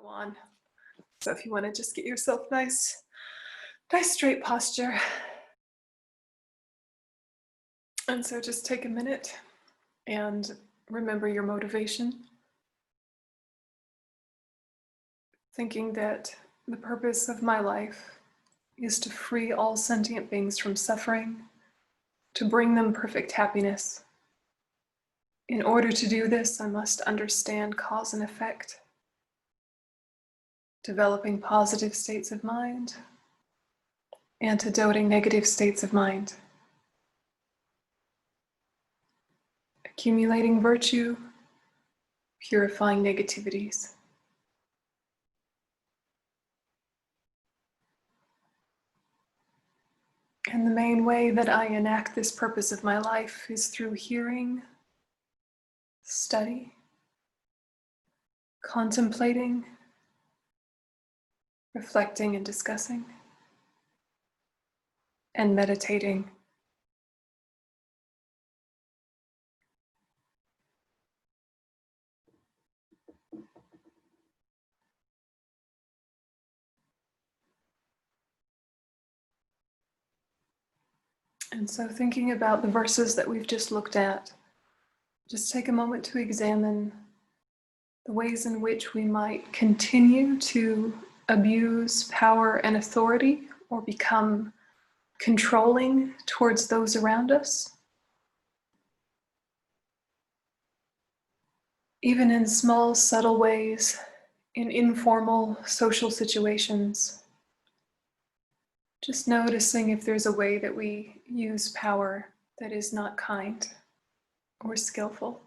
go on. So if you want to just get yourself nice straight posture. And so just take a minute and remember your motivation. Thinking that the purpose of my life is to free all sentient beings from suffering, to bring them perfect happiness. In order to do this, I must understand cause and effect, developing positive states of mind, antidoting negative states of mind, accumulating virtue, purifying negativities. And the main way that I enact this purpose of my life is through hearing, study, contemplating, reflecting and discussing, and meditating. And so thinking about the verses that we've just looked at, just take a moment to examine the ways in which we might continue to abuse power and authority or become controlling towards those around us. Even in small, subtle ways, in informal social situations. Just noticing if there's a way that we use power that is not kind or skillful.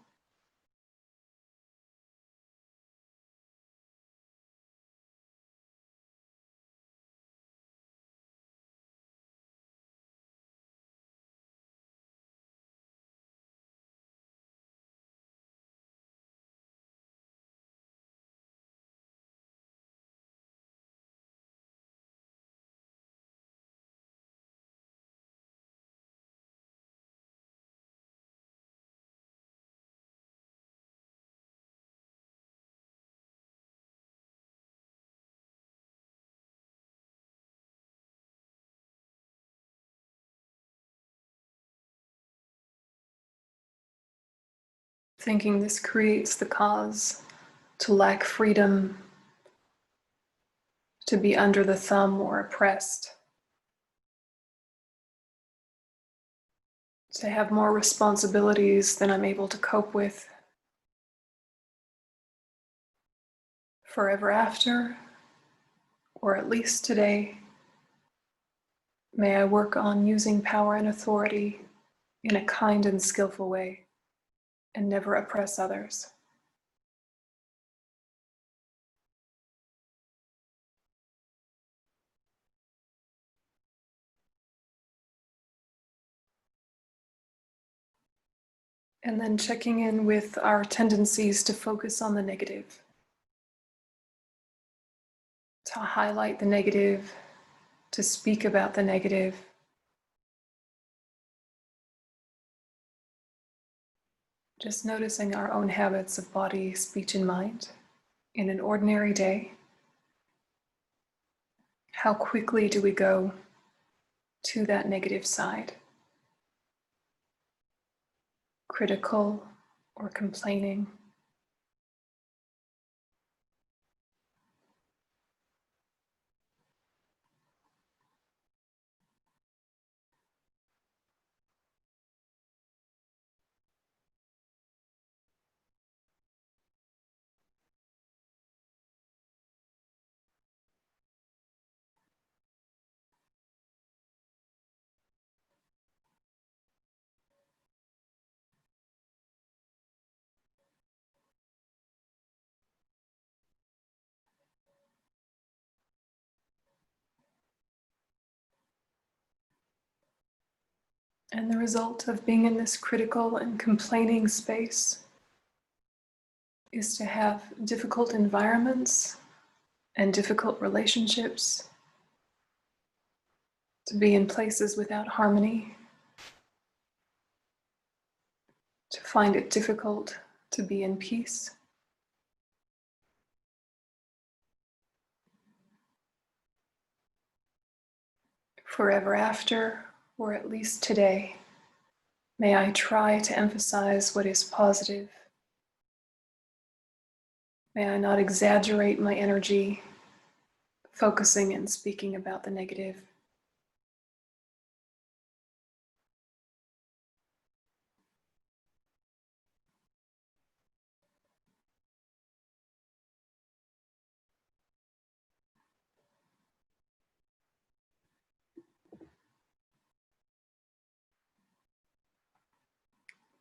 Thinking this creates the cause to lack freedom, to be under the thumb or oppressed, to have more responsibilities than I'm able to cope with. Forever after, or at least today, may I work on using power and authority in a kind and skillful way and never oppress others. And then checking in with our tendencies to focus on the negative, to highlight the negative, to speak about the negative. Just noticing our own habits of body, speech, and mind in an ordinary day. How quickly do we go to that negative side? Critical or complaining. And the result of being in this critical and complaining space is to have difficult environments and difficult relationships, to be in places without harmony, to find it difficult to be in peace. forever after, or at least today, may I try to emphasize what is positive. May I not exaggerate my energy, focusing and speaking about the negative.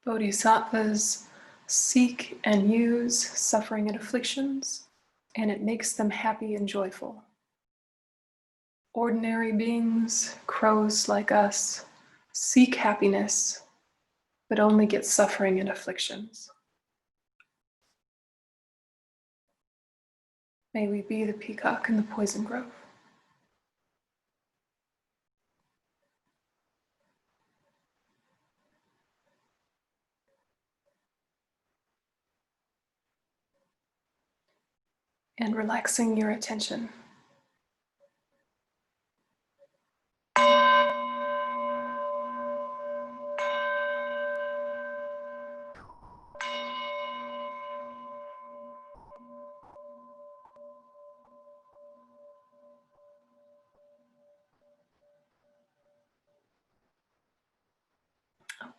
Bodhisattvas seek and use suffering and afflictions, and it makes them happy and joyful. Ordinary beings, crows like us, seek happiness, but only get suffering and afflictions. May we be the peacock in the poison grove. And relaxing your attention.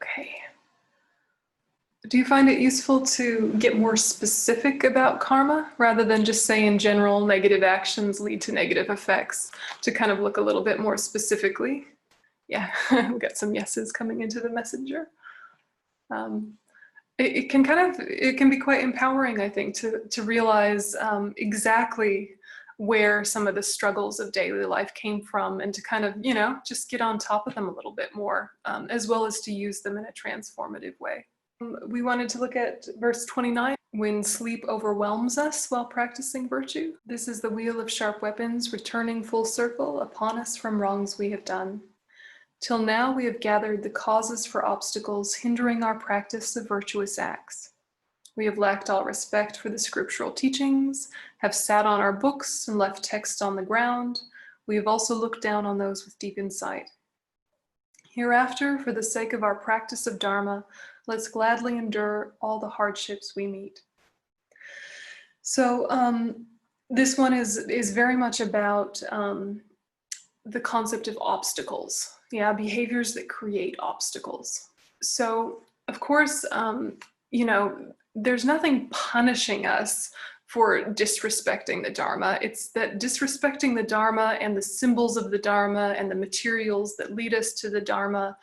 Okay. Do you find it useful to get more specific about karma rather than just say in general negative actions lead to negative effects, to kind of look a little bit more specifically? Yeah, we've got some yeses coming into the messenger. It can be quite empowering, I think, to realize exactly where some of the struggles of daily life came from, and to kind of, just get on top of them a little bit more, as well as to use them in a transformative way. We wanted to look at verse 29, when sleep overwhelms us while practicing virtue. This is the wheel of sharp weapons returning full circle upon us from wrongs we have done. Till now we have gathered the causes for obstacles hindering our practice of virtuous acts. We have lacked all respect for the scriptural teachings, have sat on our books and left text on the ground. We have also looked down on those with deep insight. Hereafter, for the sake of our practice of Dharma, let's gladly endure all the hardships we meet. So this one is very much about the concept of obstacles. Yeah, behaviors that create obstacles. So, of course, there's nothing punishing us for disrespecting the Dharma. It's that disrespecting the Dharma and the symbols of the Dharma and the materials that lead us to the Dharma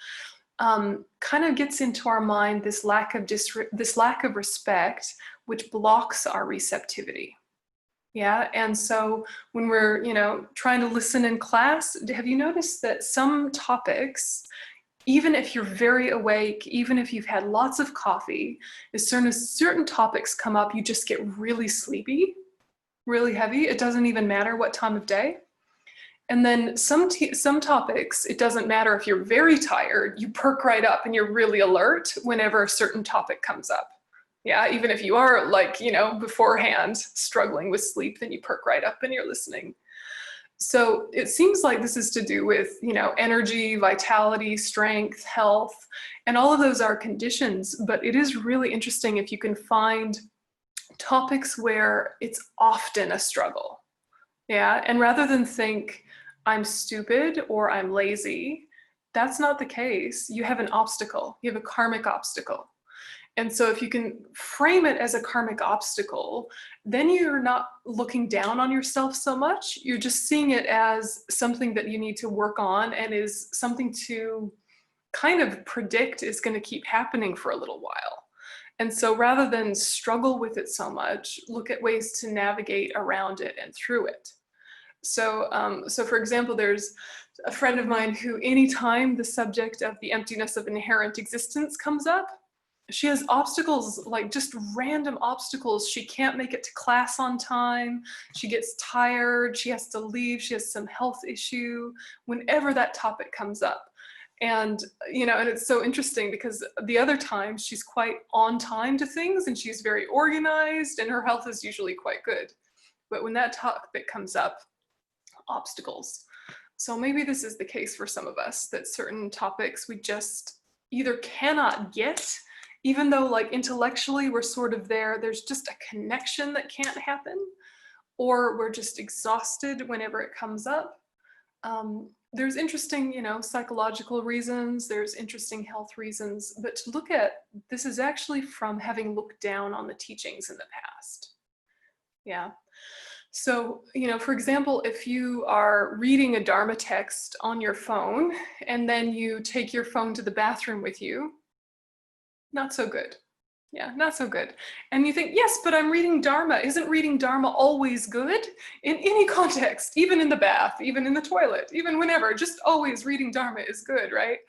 kind of gets into our mind this lack of respect, which blocks our receptivity. Yeah, and so when we're, trying to listen in class, have you noticed that some topics, even if you're very awake, even if you've had lots of coffee, as soon as certain topics come up, you just get really sleepy, really heavy. It doesn't even matter what time of day. And then some topics, it doesn't matter if you're very tired, you perk right up and you're really alert whenever a certain topic comes up. Yeah, even if you are beforehand struggling with sleep, then you perk right up and you're listening. So it seems like this is to do with, energy, vitality, strength, health, and all of those are conditions. But it is really interesting if you can find topics where it's often a struggle. Yeah, and rather than think, I'm stupid or I'm lazy, that's not the case. You have an obstacle, you have a karmic obstacle. And so if you can frame it as a karmic obstacle, then you're not looking down on yourself so much. You're just seeing it as something that you need to work on and is something to kind of predict is going to keep happening for a little while. And so rather than struggle with it so much, look at ways to navigate around it and through it. So for example, there's a friend of mine who anytime the subject of the emptiness of inherent existence comes up, she has obstacles, like just random obstacles. She can't make it to class on time. She gets tired. She has to leave. She has some health issue whenever that topic comes up. And, and it's so interesting because the other times she's quite on time to things and she's very organized and her health is usually quite good. But when that topic comes up, obstacles. So maybe this is the case for some of us, that certain topics we just either cannot get, even though like intellectually we're sort of there, there's just a connection that can't happen, or we're just exhausted whenever it comes up. There's interesting, psychological reasons, there's interesting health reasons, but to look at, this is actually from having looked down on the teachings in the past. Yeah. So, for example, if you are reading a Dharma text on your phone and then you take your phone to the bathroom with you, not so good. Yeah, not so good. And you think, yes, but I'm reading Dharma. Isn't reading Dharma always good? In any context, even in the bath, even in the toilet, even whenever, just always reading Dharma is good, right?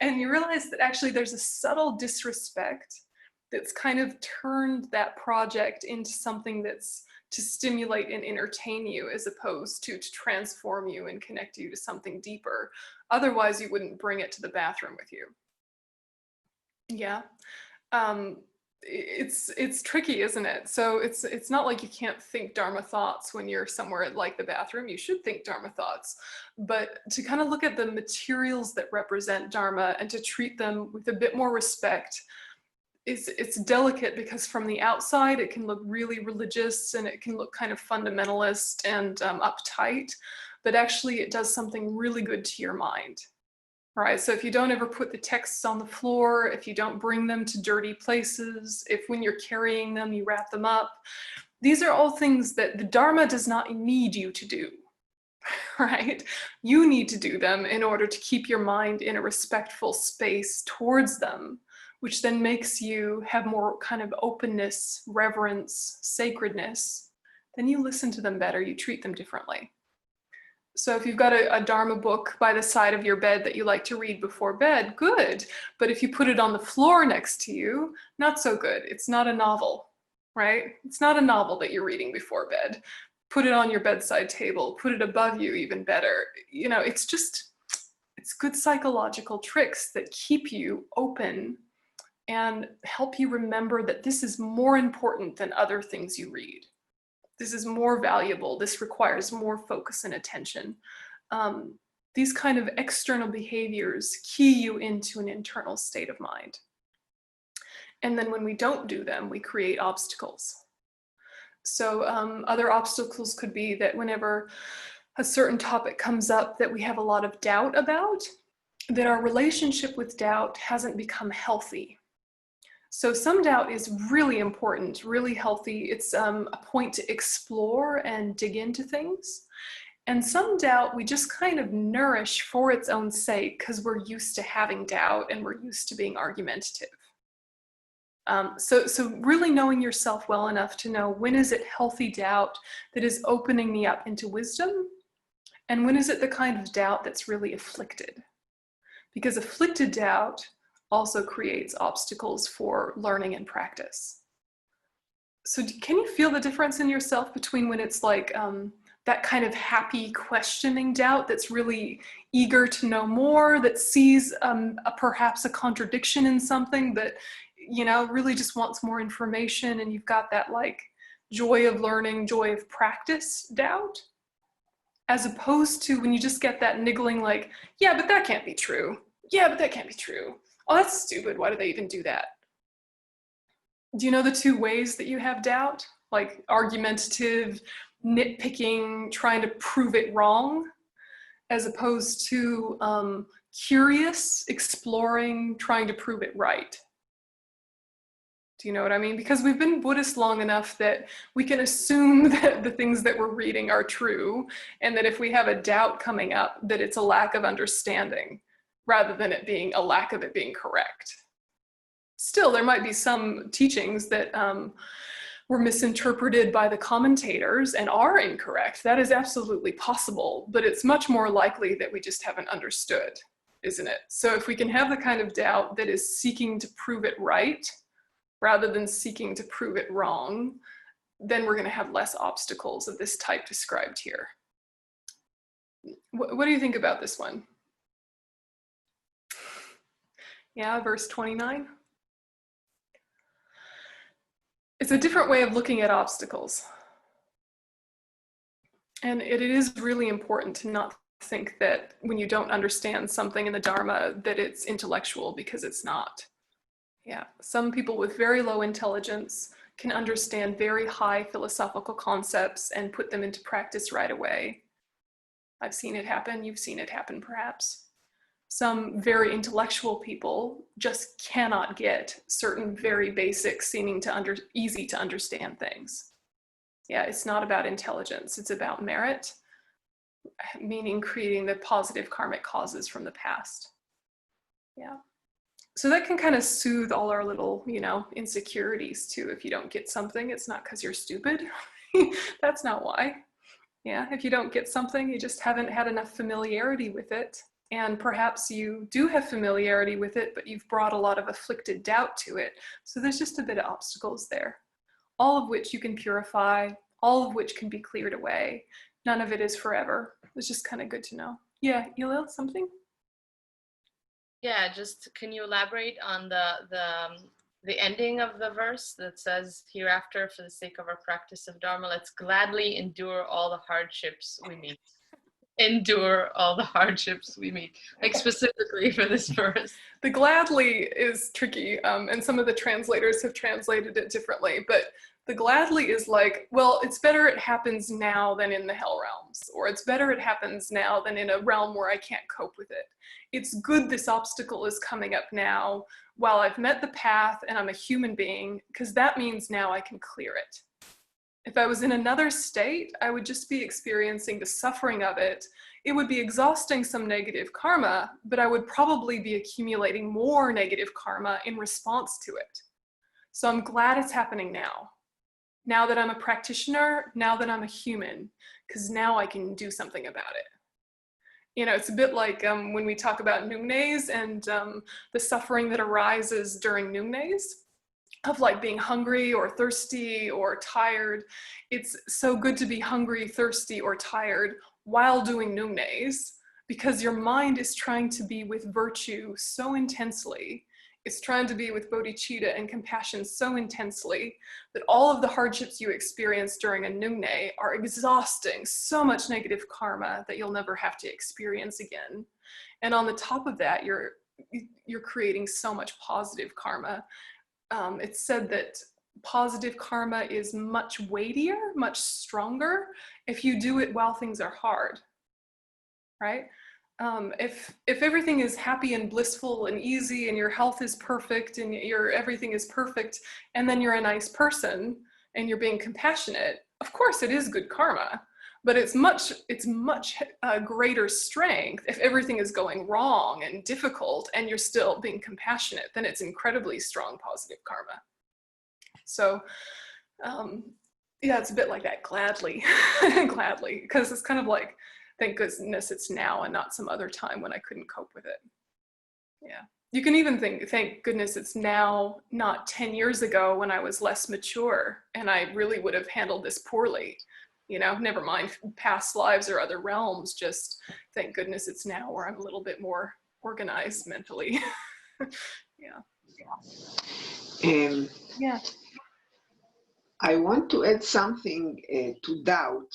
And you realize that actually there's a subtle disrespect that's kind of turned that project into something that's to stimulate and entertain you, as opposed to transform you and connect you to something deeper. Otherwise, you wouldn't bring it to the bathroom with you. Yeah. It's tricky, isn't it? So it's not like you can't think Dharma thoughts when you're somewhere like the bathroom. You should think Dharma thoughts, but to kind of look at the materials that represent Dharma and to treat them with a bit more respect, it's delicate, because from the outside it can look really religious and it can look kind of fundamentalist and uptight, but actually it does something really good to your mind. Right, so if you don't ever put the texts on the floor, if you don't bring them to dirty places, if when you're carrying them, you wrap them up, these are all things that the Dharma does not need you to do, right? You need to do them in order to keep your mind in a respectful space towards them, which then makes you have more kind of openness, reverence, sacredness. Then you listen to them better, you treat them differently. So if you've got a Dharma book by the side of your bed that you like to read before bed, good. But if you put it on the floor next to you, not so good. It's not a novel, right? It's not a novel that you're reading before bed. Put it on your bedside table, put it above you, even better. It's good psychological tricks that keep you open and help you remember that this is more important than other things you read. This is more valuable. This requires more focus and attention. These kind of external behaviors key you into an internal state of mind. And then when we don't do them, we create obstacles. So other obstacles could be that whenever a certain topic comes up that we have a lot of doubt about, that our relationship with doubt hasn't become healthy. So some doubt is really important, really healthy. It's a point to explore and dig into things. And some doubt we just kind of nourish for its own sake because we're used to having doubt and we're used to being argumentative. So really knowing yourself well enough to know, when is it healthy doubt that is opening me up into wisdom? And when is it the kind of doubt that's really afflicted? Because afflicted doubt also creates obstacles for learning and practice. So can you feel the difference in yourself between when it's like that kind of happy questioning doubt that's really eager to know more, that sees perhaps a contradiction in something, that really just wants more information, and you've got that like joy of learning, joy of practice doubt, as opposed to when you just get that niggling like, yeah, but that can't be true. Yeah, but that can't be true. Oh, that's stupid. Why do they even do that? Do you know the two ways that you have doubt? Like argumentative, nitpicking, trying to prove it wrong, as opposed to curious, exploring, trying to prove it right. Do you know what I mean? Because we've been Buddhist long enough that we can assume that the things that we're reading are true, and that if we have a doubt coming up, that it's a lack of understanding, rather than it being a lack of it being correct. Still, there might be some teachings that were misinterpreted by the commentators and are incorrect. That is absolutely possible, but it's much more likely that we just haven't understood, isn't it? So if we can have the kind of doubt that is seeking to prove it right, rather than seeking to prove it wrong, then we're going to have less obstacles of this type described here. What do you think about this one? Yeah, verse 29. It's a different way of looking at obstacles. And it is really important to not think that when you don't understand something in the Dharma, that it's intellectual, because it's not. Yeah, some people with very low intelligence can understand very high philosophical concepts and put them into practice right away. I've seen it happen, you've seen it happen perhaps. Some very intellectual people just cannot get certain very basic, seeming to easy to understand things. Yeah, it's not about intelligence, it's about merit, meaning creating the positive karmic causes from the past. Yeah. So that can kind of soothe all our little, insecurities too. If you don't get something, it's not because you're stupid. That's not why. Yeah, if you don't get something, you just haven't had enough familiarity with it. And perhaps you do have familiarity with it, but you've brought a lot of afflicted doubt to it. So there's just a bit of obstacles there, all of which you can purify, all of which can be cleared away. None of it is forever. It's just kind of good to know. Yeah, Elil, something? Yeah, just can you elaborate on the ending of the verse that says, hereafter, for the sake of our practice of Dharma, let's gladly endure all the hardships we meet. Endure all the hardships we meet, like specifically for this verse. The gladly is tricky, and some of the translators have translated it differently, but the gladly is like, well, it's better it happens now than in the hell realms, or it's better it happens now than in a realm where I can't cope with it. It's good this obstacle is coming up now while I've met the path and I'm a human being, because that means now I can clear it. If I was in another state, I would just be experiencing the suffering of it. It would be exhausting some negative karma, but I would probably be accumulating more negative karma in response to it. So I'm glad it's happening now. Now that I'm a practitioner, now that I'm a human, because now I can do something about it. It's a bit like when we talk about nungnes and the suffering that arises during nungnes, of like being hungry or thirsty or tired. It's so good to be hungry, thirsty, or tired while doing nungnes, because your mind is trying to be with virtue so intensely. It's trying to be with bodhicitta and compassion so intensely that all of the hardships you experience during a nungne are exhausting so much negative karma that you'll never have to experience again. And on the top of that, you're creating so much positive karma. It's said that positive karma is much weightier, much stronger if you do it while things are hard, right? If everything is happy and blissful and easy and your health is perfect and everything is perfect, and then you're a nice person and you're being compassionate, of course it is good karma, but it's much greater strength if everything is going wrong and difficult and you're still being compassionate. Then it's incredibly strong positive karma. So yeah, it's a bit like that, gladly, gladly, because it's kind of like, thank goodness it's now and not some other time when I couldn't cope with it. Yeah. You can even think, thank goodness it's now, not 10 years ago when I was less mature and I really would have handled this poorly. Never mind past lives or other realms, just thank goodness it's now where I'm a little bit more organized mentally. Yeah. Yeah. I want to add something to doubt,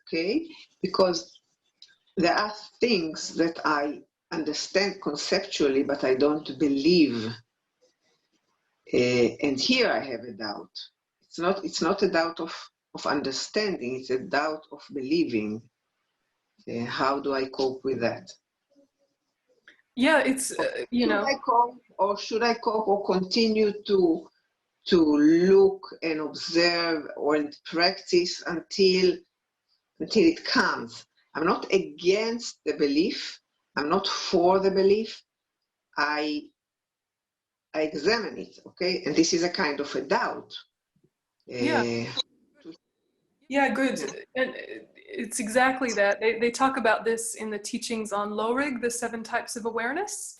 okay? Because there are things that I understand conceptually, but I don't believe. And here I have a doubt. It's not a doubt of understanding, it's a doubt of believing. How do I cope with that? Yeah, it's, Should I cope, or should I cope or continue to look and observe or practice until it comes? I'm not against the belief. I'm not for the belief. I examine it, okay? And this is a kind of a doubt. Yeah. Yeah, good. And it's exactly that. They talk about this in the teachings on Lorig, the 7 types of awareness.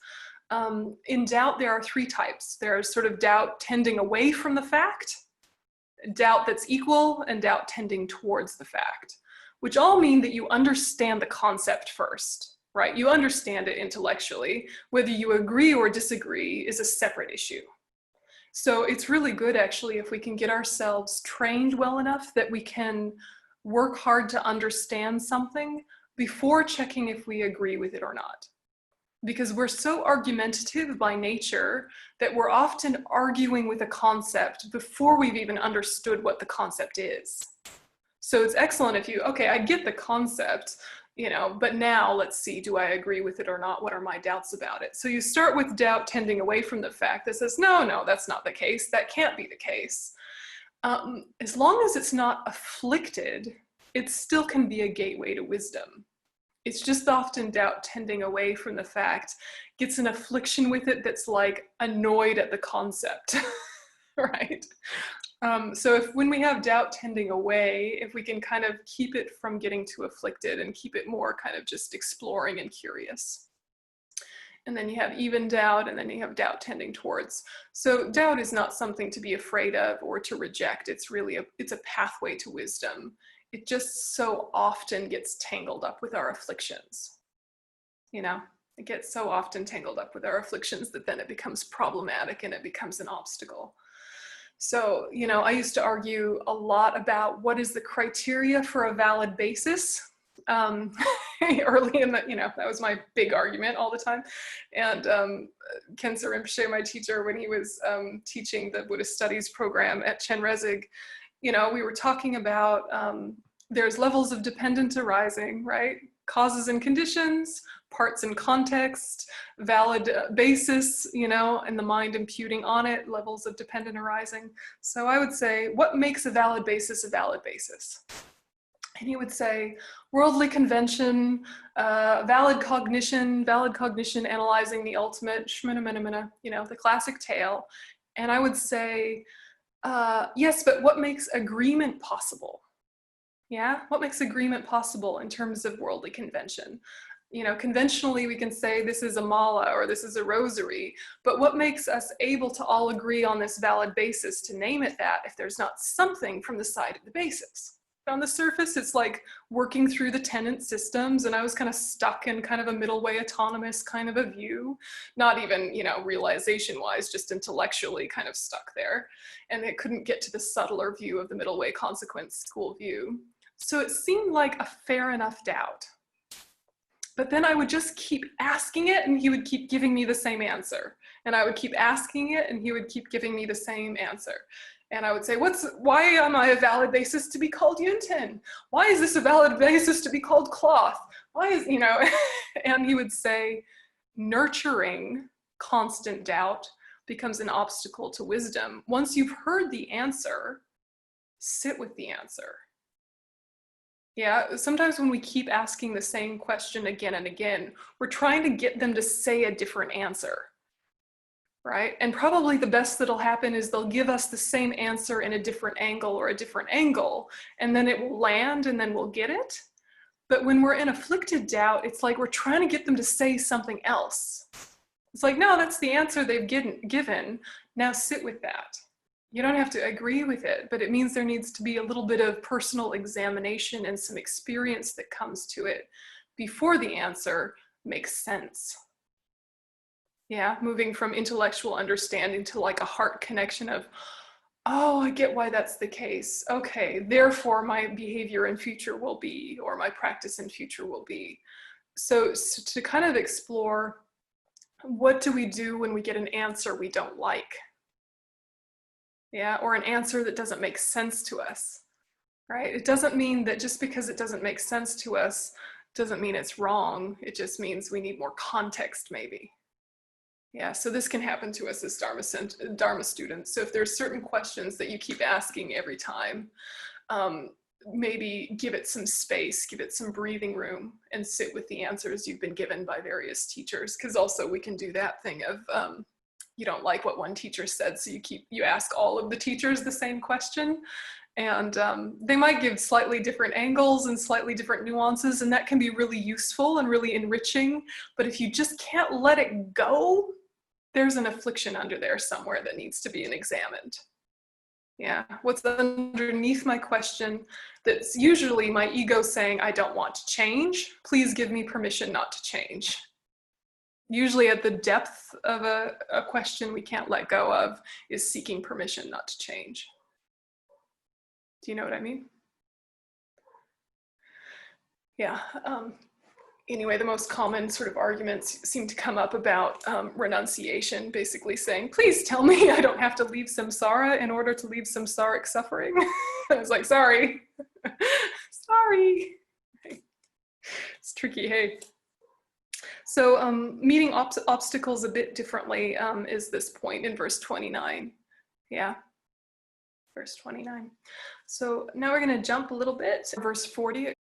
In doubt, there are 3 types. There's sort of doubt tending away from the fact, doubt that's equal, and doubt tending towards the fact, which all mean that you understand the concept first, right? You understand it intellectually. Whether you agree or disagree is a separate issue. So it's really good, actually, if we can get ourselves trained well enough that we can work hard to understand something before checking if we agree with it or not. Because we're so argumentative by nature that we're often arguing with a concept before we've even understood what the concept is. So it's excellent if you, okay, I get the concept, but now let's see, do I agree with it or not? What are my doubts about it? So you start with doubt tending away from the fact that says, no, that's not the case. That can't be the case. As long as it's not afflicted, it still can be a gateway to wisdom. It's just often doubt tending away from the fact gets an affliction with it that's like annoyed at the concept, right? So when we have doubt tending away, if we can kind of keep it from getting too afflicted and keep it more kind of just exploring and curious. And then you have even doubt, and then you have doubt tending towards. So doubt is not something to be afraid of or to reject. It's really it's a pathway to wisdom. It just so often gets tangled up with our afflictions. It gets so often tangled up with our afflictions that then it becomes problematic and it becomes an obstacle. So, I used to argue a lot about what is the criteria for a valid basis. Early in the, that was my big argument all the time. And Khensa Rinpoche, my teacher, when he was teaching the Buddhist Studies program at Chenrezig, we were talking about there's levels of dependent arising, right? Causes and conditions, parts and context, valid basis, and the mind imputing on it, levels of dependent arising. So I would say, what makes a valid basis a valid basis? And he would say, worldly convention, valid cognition analyzing the ultimate, the classic tale. And I would say, yes, but what makes agreement possible? Yeah, what makes agreement possible in terms of worldly convention? Conventionally we can say this is a mala or this is a rosary, but what makes us able to all agree on this valid basis to name it that if there's not something from the side of the basis? On the surface, it's like working through the tenant systems, and I was kind of stuck in kind of a middle way autonomous kind of a view, not even, realization wise, just intellectually kind of stuck there. And it couldn't get to the subtler view of the middle way consequence school view. So it seemed like a fair enough doubt. But then I would just keep asking it and he would keep giving me the same answer. And I would keep asking it and he would keep giving me the same answer. And I would say, why am I a valid basis to be called Yönten? Why is this a valid basis to be called cloth? Why is, and he would say, nurturing constant doubt becomes an obstacle to wisdom. Once you've heard the answer, sit with the answer. Yeah, sometimes when we keep asking the same question again and again, we're trying to get them to say a different answer. Right? And probably the best that'll happen is they'll give us the same answer in a different angle, and then it will land and then we'll get it. But when we're in afflicted doubt, it's like we're trying to get them to say something else. It's like, no, that's the answer they've given. Now sit with that. You don't have to agree with it, but it means there needs to be a little bit of personal examination and some experience that comes to it before the answer makes sense. Yeah, moving from intellectual understanding to like a heart connection of, oh, I get why that's the case. Okay, therefore my behavior in future will be, or my practice in future will be. So to kind of explore, what do we do when we get an answer we don't like? Yeah, or an answer that doesn't make sense to us, right? It doesn't mean that just because it doesn't make sense to us, doesn't mean it's wrong. It just means we need more context maybe. Yeah, so this can happen to us as Dharma students. So if there's certain questions that you keep asking every time, maybe give it some space, give it some breathing room, and sit with the answers you've been given by various teachers. Because also we can do that thing of you don't like what one teacher said, so you ask all of the teachers the same question, and they might give slightly different angles and slightly different nuances, and that can be really useful and really enriching. But if you just can't let it go, there's an affliction under there somewhere that needs to be examined. Yeah, what's underneath my question that's usually my ego saying, I don't want to change. Please give me permission not to change. Usually at the depth of a question we can't let go of is seeking permission not to change. Do you know what I mean? Yeah, anyway, the most common sort of arguments seem to come up about renunciation, basically saying, please tell me I don't have to leave samsara in order to leave samsaric suffering. I was like, sorry. Sorry. It's tricky, hey. So meeting obstacles a bit differently is this point in verse 29. Yeah, verse 29. So now we're going to jump a little bit, verse 40.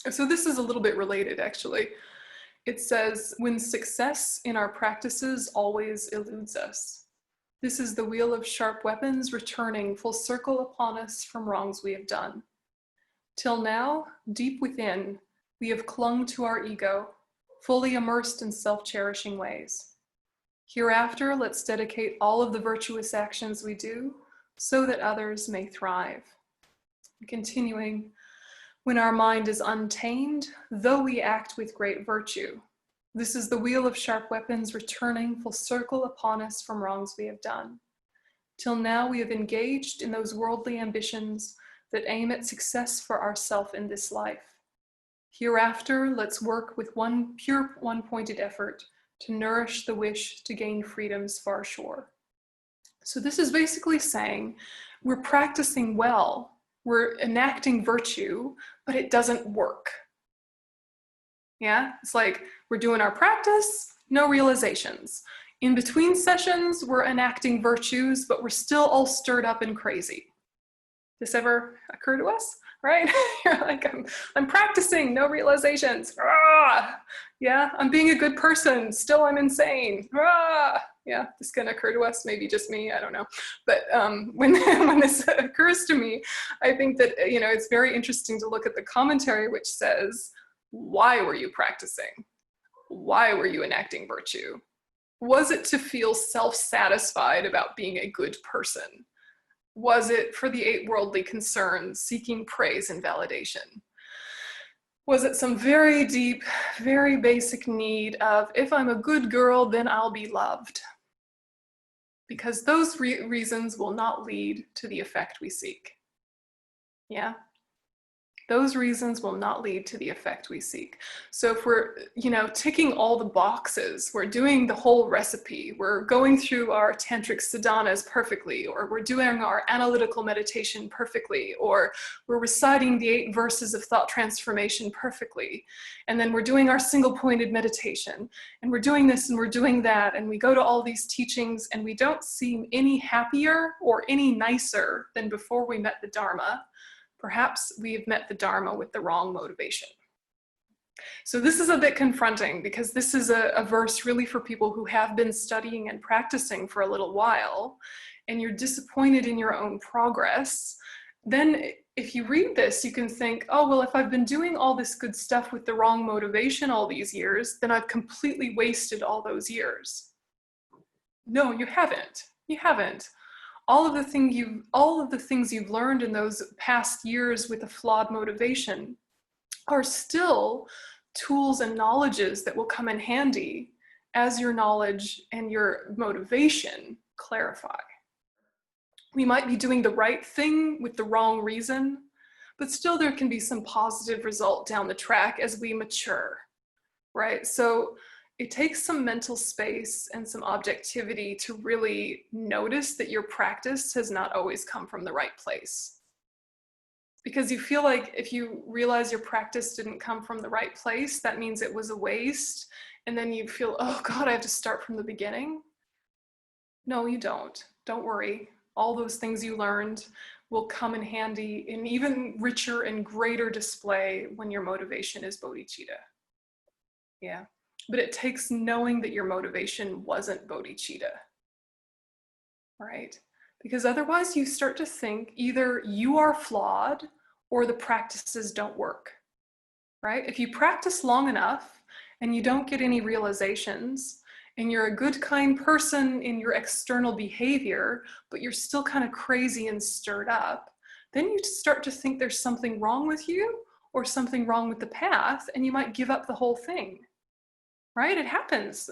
So this is a little bit related, actually. It says, when success in our practices always eludes us. This is the wheel of sharp weapons returning full circle upon us from wrongs we have done. Till now, deep within, we have clung to our ego, fully immersed in self-cherishing ways. Hereafter, let's dedicate all of the virtuous actions we do so that others may thrive. Continuing, when our mind is untamed, though we act with great virtue, this is the wheel of sharp weapons returning full circle upon us from wrongs we have done. Till now we have engaged in those worldly ambitions that aim at success for ourself in this life. Hereafter, let's work with one-pointed effort to nourish the wish to gain freedom's far shore. So this is basically saying we're practicing well, we're enacting virtue, but it doesn't work. Yeah, it's like we're doing our practice, no realizations. In between sessions, we're enacting virtues, but we're still all stirred up and crazy. This ever occur to us, right? You're like, I'm practicing, no realizations. Ah! Yeah, I'm being a good person, still I'm insane. Ah! Yeah, this can occur to us, maybe just me, I don't know. But when this occurs to me, I think that, it's very interesting to look at the commentary which says, why were you practicing? Why were you enacting virtue? Was it to feel self-satisfied about being a good person? Was it for the 8 worldly concerns, seeking praise and validation? Was it some very deep, very basic need of, if I'm a good girl, then I'll be loved? Because those reasons will not lead to the effect we seek. Yeah? Those reasons will not lead to the effect we seek. So if we're, ticking all the boxes, we're doing the whole recipe, we're going through our tantric sadhanas perfectly, or we're doing our analytical meditation perfectly, or we're reciting the 8 verses of thought transformation perfectly, and then we're doing our single-pointed meditation, and we're doing this and we're doing that, and we go to all these teachings, and we don't seem any happier or any nicer than before we met the Dharma, perhaps we've met the Dharma with the wrong motivation. So this is a bit confronting because this is a verse really for people who have been studying and practicing for a little while, and you're disappointed in your own progress. Then if you read this, you can think, oh, well, if I've been doing all this good stuff with the wrong motivation all these years, then I've completely wasted all those years. No, you haven't. You haven't. All of the things you've learned in those past years with a flawed motivation are still tools and knowledges that will come in handy as your knowledge and your motivation clarify. We might be doing the right thing with the wrong reason, but still there can be some positive result down the track as we mature, right? So it takes some mental space and some objectivity to really notice that your practice has not always come from the right place. Because you feel like if you realize your practice didn't come from the right place, that means it was a waste. And then you feel, oh God, I have to start from the beginning. No, you don't. Don't worry. All those things you learned will come in handy in even richer and greater display when your motivation is bodhicitta. Yeah. But it takes knowing that your motivation wasn't bodhicitta, right? Because otherwise you start to think either you are flawed or the practices don't work, right? If you practice long enough and you don't get any realizations and you're a good, kind person in your external behavior, but you're still kind of crazy and stirred up, then you start to think there's something wrong with you or something wrong with the path, and you might give up the whole thing. Right? It happens,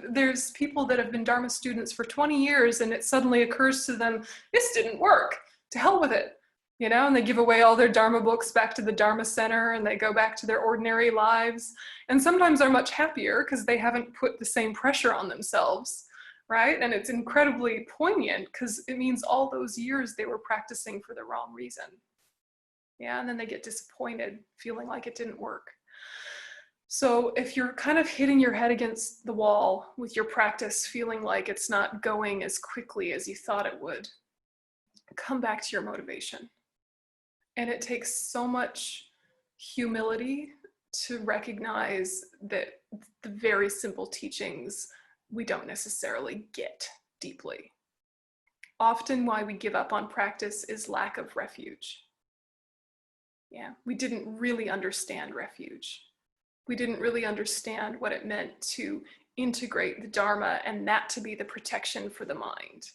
there's people that have been Dharma students for 20 years and it suddenly occurs to them, this didn't work, to hell with it. you know, and they give away all their Dharma books back to the Dharma Center, and they go back to their ordinary lives. And sometimes are much happier because they haven't put the same pressure on themselves, right? And it's incredibly poignant because it means all those years they were practicing for the wrong reason. Yeah, and then they get disappointed, feeling like it didn't work. So if you're kind of hitting your head against the wall with your practice, feeling like it's not going as quickly as you thought it would, come back to your motivation. And it takes so much humility to recognize that the very simple teachings we don't necessarily get deeply. Often why we give up on practice is lack of refuge. Yeah, we didn't really understand refuge. We didn't really understand what it meant to integrate the Dharma and that to be the protection for the mind.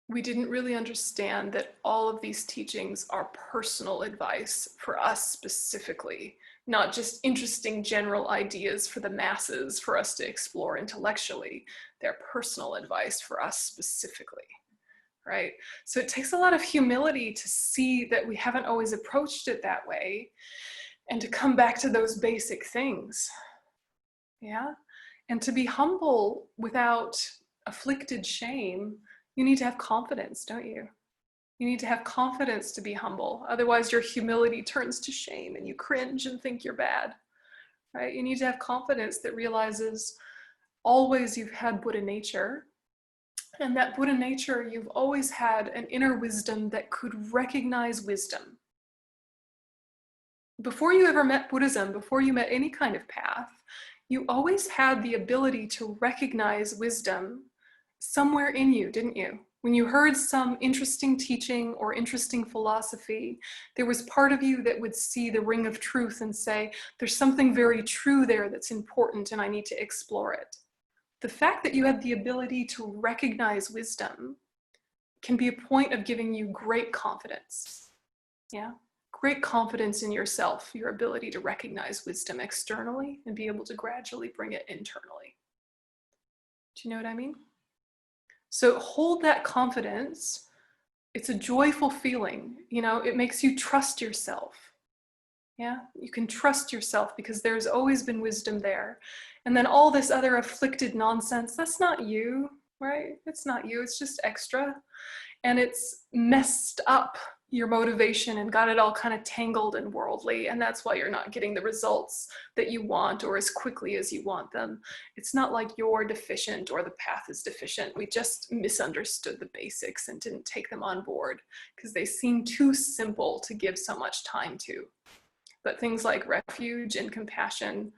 We didn't really understand that all of these teachings are personal advice for us specifically, not just interesting general ideas for the masses for us to explore intellectually. They're personal advice for us specifically, right? So it takes a lot of humility to see that we haven't always approached it that way and to come back to those basic things, yeah? And to be humble without afflicted shame. You need to have confidence, don't you? You need to have confidence to be humble. Otherwise, your humility turns to shame and you cringe and think you're bad, right? You need to have confidence that realizes always you've had Buddha nature. And that Buddha nature, you've always had an inner wisdom that could recognize wisdom. Before you ever met Buddhism, before you met any kind of path, you always had the ability to recognize wisdom somewhere in you, didn't you? When you heard some interesting teaching or interesting philosophy, there was part of you that would see the ring of truth and say, there's something very true there that's important and I need to explore it. The fact that you had the ability to recognize wisdom can be a point of giving you great confidence. Yeah, great confidence in yourself, your ability to recognize wisdom externally and be able to gradually bring it internally. Do you know what I mean? So hold that confidence. It's a joyful feeling, you know, it makes you trust yourself. Yeah, you can trust yourself because there's always been wisdom there. And then all this other afflicted nonsense, that's not you, right? It's not you, it's just extra. And it's messed up your motivation and got it all kind of tangled and worldly. And that's why you're not getting the results that you want or as quickly as you want them. It's not like you're deficient or the path is deficient. We just misunderstood the basics and didn't take them on board because they seem too simple to give so much time to. But things like refuge and compassion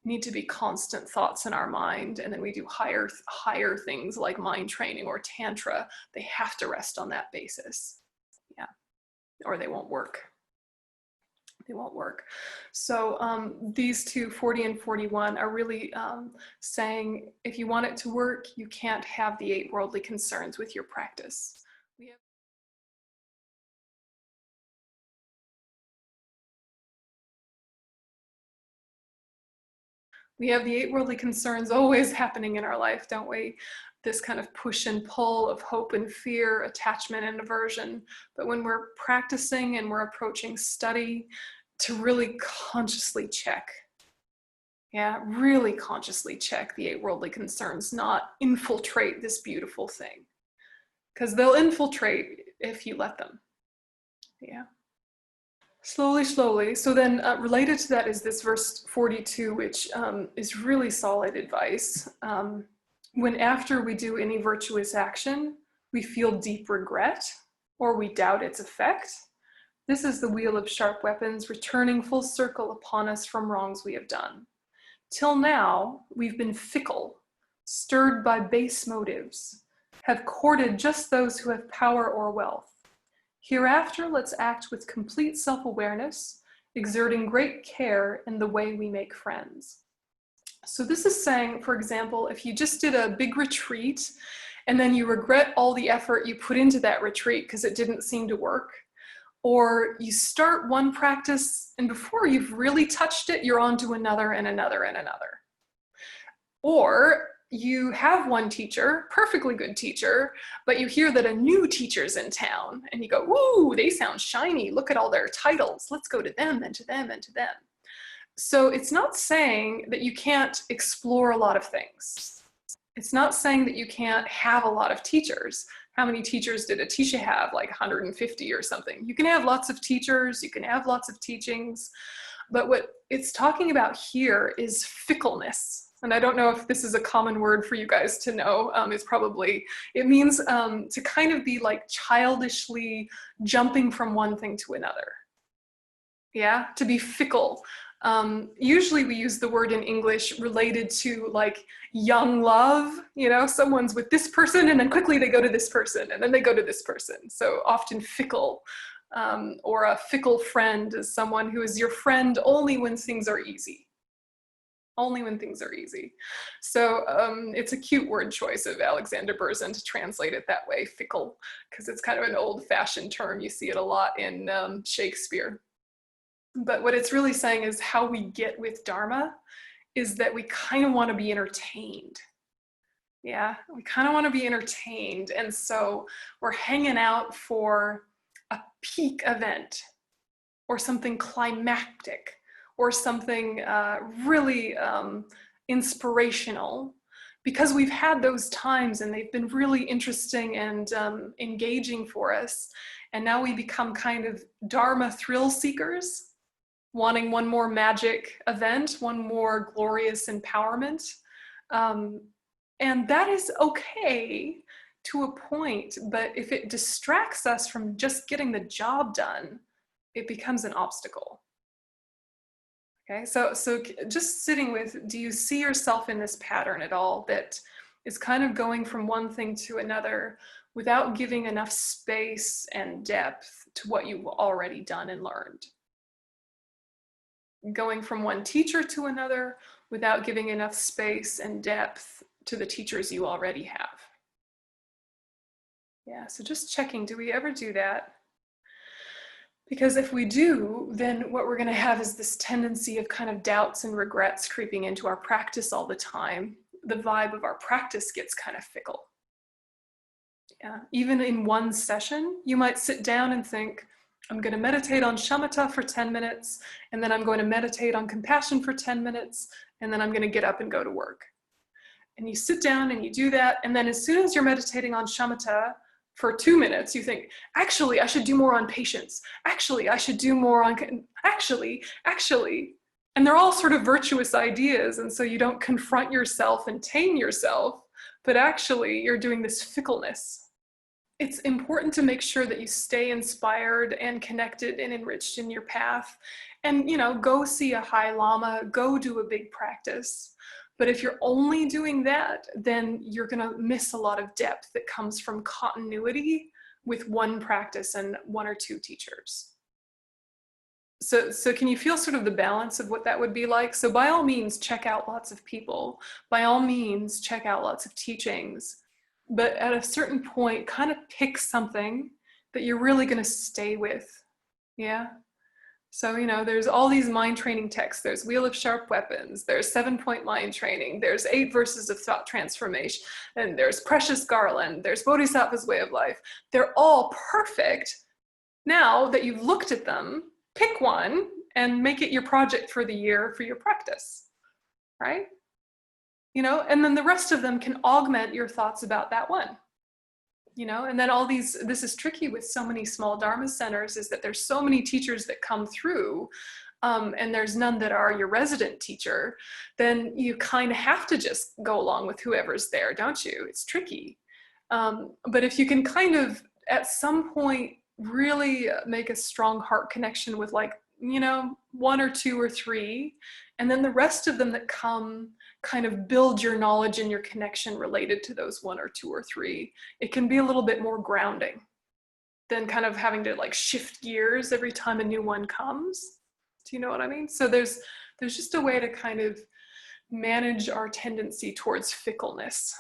need to be constant thoughts in our mind. And then we do higher things like mind training or tantra. They have to rest on that basis. Yeah, or they won't work. They won't work. So these two, 40 and 41, are really saying if you want it to work, you can't have the 8 worldly concerns with your practice. We have the 8 worldly concerns always happening in our life, don't we? This kind of push and pull of hope and fear, attachment and aversion. But when we're practicing and we're approaching study, to really consciously check. Yeah, really consciously check the 8 worldly concerns, not infiltrate this beautiful thing. Because they'll infiltrate if you let them. Yeah. Slowly, slowly. So then related to that is this verse 42, which is really solid advice. When after we do any virtuous action, we feel deep regret or we doubt its effect, this is the wheel of sharp weapons returning full circle upon us from wrongs we have done. Till now, we've been fickle, stirred by base motives, have courted just those who have power or wealth. Hereafter, let's act with complete self-awareness, exerting great care in the way we make friends. So this is saying, for example, if you just did a big retreat and then you regret all the effort you put into that retreat because it didn't seem to work, or you start one practice and before you've really touched it, you're on to another and another and another. Or you have one teacher, perfectly good teacher, but you hear that a new teacher's in town and you go, woo, they sound shiny. Look at all their titles. Let's go to them and to them and to them. So it's not saying that you can't explore a lot of things. It's not saying that you can't have a lot of teachers. How many teachers did Atisha have? Like 150 or something. You can have lots of teachers, you can have lots of teachings, but what it's talking about here is fickleness. And I don't know if this is a common word for you guys to know. It means to kind of be like childishly jumping from one thing to another. Yeah, to be fickle. Usually we use the word in English related to like young love, you know, someone's with this person and then quickly they go to this person and then they go to this person. So often fickle, or a fickle friend is someone who is your friend only when things are easy. Only when things are easy. So it's a cute word choice of Alexander Berzin to translate it that way, fickle, because it's kind of an old-fashioned term. You see it a lot in Shakespeare. But what it's really saying is how we get with Dharma is that we kind of want to be entertained. Yeah, we kind of want to be entertained. And so we're hanging out for a peak event or something climactic or something really inspirational, because we've had those times and they've been really interesting and engaging for us. And now we become kind of Dharma thrill seekers, wanting one more magic event, one more glorious empowerment. And that is okay to a point, but if it distracts us from just getting the job done, it becomes an obstacle. Okay, so just sitting with, do you see yourself in this pattern at all that is kind of going from one thing to another without giving enough space and depth to what you've already done and learned? Going from one teacher to another without giving enough space and depth to the teachers you already have. Yeah, so just checking, do we ever do that? Because if we do, then what we're going to have is this tendency of kind of doubts and regrets creeping into our practice all the time. The vibe of our practice gets kind of fickle. Yeah, even in one session, you might sit down and think, I'm going to meditate on shamatha for 10 minutes, and then I'm going to meditate on compassion for 10 minutes, and then I'm going to get up and go to work. And you sit down and you do that, and then as soon as you're meditating on shamatha for 2 minutes, you think, actually, I should do more on patience. Actually, I should do more on, actually. And they're all sort of virtuous ideas, and so you don't confront yourself and tame yourself, but actually you're doing this fickleness. It's important to make sure that you stay inspired and connected and enriched in your path. And, you know, go see a high lama, go do a big practice. But if you're only doing that, then you're going to miss a lot of depth that comes from continuity with one practice and one or two teachers. So can you feel sort of the balance of what that would be like? So by all means, check out lots of people. By all means, check out lots of teachings. But at a certain point, kind of pick something that you're really going to stay with. Yeah. So, you know, there's all these mind training texts. There's Wheel of Sharp Weapons. There's 7-Point Mind Training. There's 8 Verses of Thought Transformation. And there's Precious Garland. There's Bodhisattva's Way of Life. They're all perfect. Now that you've looked at them, pick one and make it your project for the year for your practice, right? You know, and then the rest of them can augment your thoughts about that one. You know, and then all these, this is tricky with so many small Dharma centers, is that there's so many teachers that come through and there's none that are your resident teacher, then you kind of have to just go along with whoever's there, don't you? It's tricky. But if you can kind of, at some point, really make a strong heart connection with, like, you know, 1 or 2 or 3, and then the rest of them that come kind of build your knowledge and your connection related to those 1 or 2 or 3. It can be a little bit more grounding than kind of having to like shift gears every time a new one comes. Do you know what I mean? So there's just a way to kind of manage our tendency towards fickleness